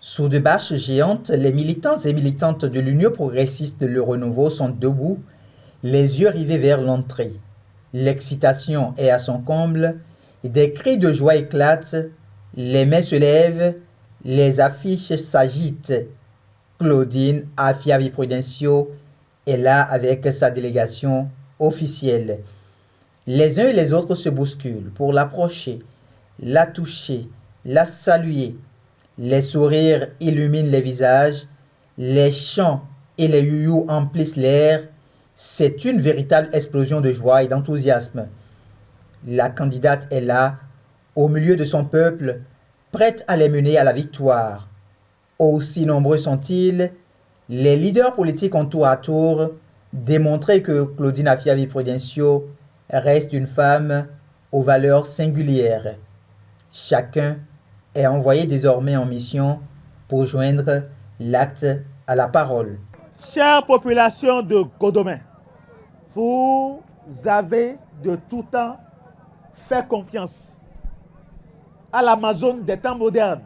Sous de bâches géantes, les militants et militantes de l'Union progressiste de Le Renouveau sont debout, les yeux rivés vers l'entrée. L'excitation est à son comble, des cris de joie éclatent, les mains se lèvent, les affiches s'agitent. Claudine Afiavi Prudencio est là avec sa délégation officielle. Les uns et les autres se bousculent pour l'approcher, la toucher, la saluer. Les sourires illuminent les visages, les chants et les youyous emplissent l'air. C'est une véritable explosion de joie et d'enthousiasme. La candidate est là, au milieu de son peuple, prête à les mener à la victoire. Aussi nombreux sont-ils, les leaders politiques ont tour à tour démontré que Claudine Afiavi Prudencio reste une femme aux valeurs singulières. Chacun est envoyé désormais en mission pour joindre l'acte à la parole. Chère population de Godomè, vous avez de tout temps fait confiance à l'Amazone des temps modernes,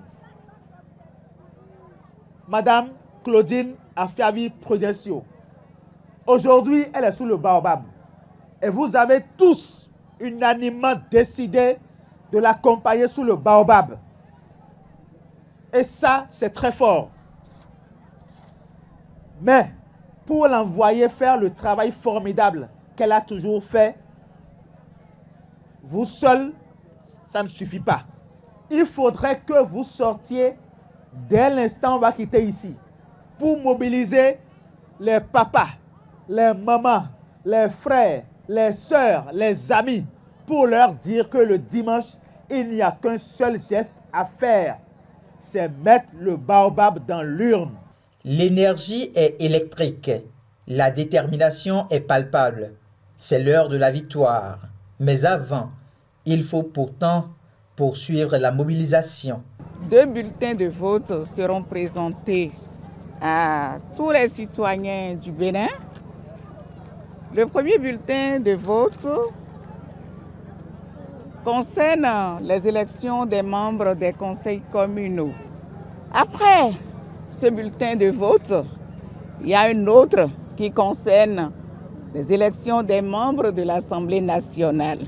Madame Claudine Afiavi Prudencio. Aujourd'hui, elle est sous le baobab. Et vous avez tous unanimement décidé de l'accompagner sous le baobab. Et ça, c'est très fort. Mais pour l'envoyer faire le travail formidable qu'elle a toujours fait, vous seul, ça ne suffit pas. Il faudrait que vous sortiez dès l'instant où on va quitter ici pour mobiliser les papas, les mamans, les frères, les sœurs, les amis, pour leur dire que le dimanche, il n'y a qu'un seul geste à faire, c'est mettre le baobab dans l'urne. L'énergie est électrique, la détermination est palpable. C'est l'heure de la victoire. Mais avant, il faut pourtant poursuivre la mobilisation. 2 bulletins de vote seront présentés à tous les citoyens du Bénin. Le premier bulletin de vote concerne les élections des membres des conseils communaux. Après ce bulletin de vote, il y a un autre qui concerne les élections des membres de l'Assemblée nationale.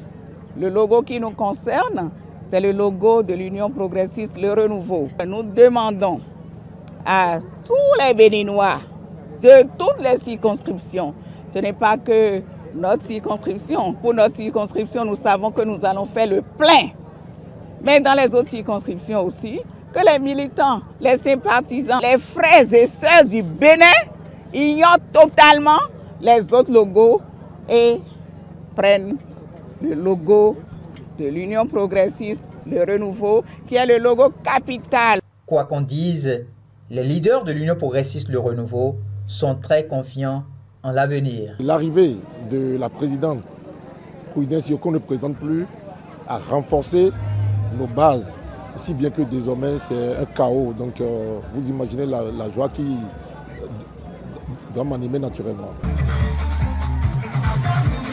Le logo qui nous concerne, c'est le logo de l'Union progressiste Le Renouveau. Nous demandons à tous les Béninois de toutes les circonscriptions, ce n'est pas que notre circonscription, pour notre circonscription, nous savons que nous allons faire le plein, mais dans les autres circonscriptions aussi, que les militants, les sympathisants, les frères et sœurs du Bénin ignorent totalement les autres logos et prennent le logo de l'Union progressiste, le Renouveau, qui est le logo capital. Quoi qu'on dise, les leaders de l'Union progressiste, le Renouveau, sont très confiants en l'avenir. L'arrivée de la présidente Prudencio, qu'on ne présente plus, a renforcé nos bases, si bien que désormais c'est un chaos. Donc vous imaginez la joie qui doit m'animer naturellement.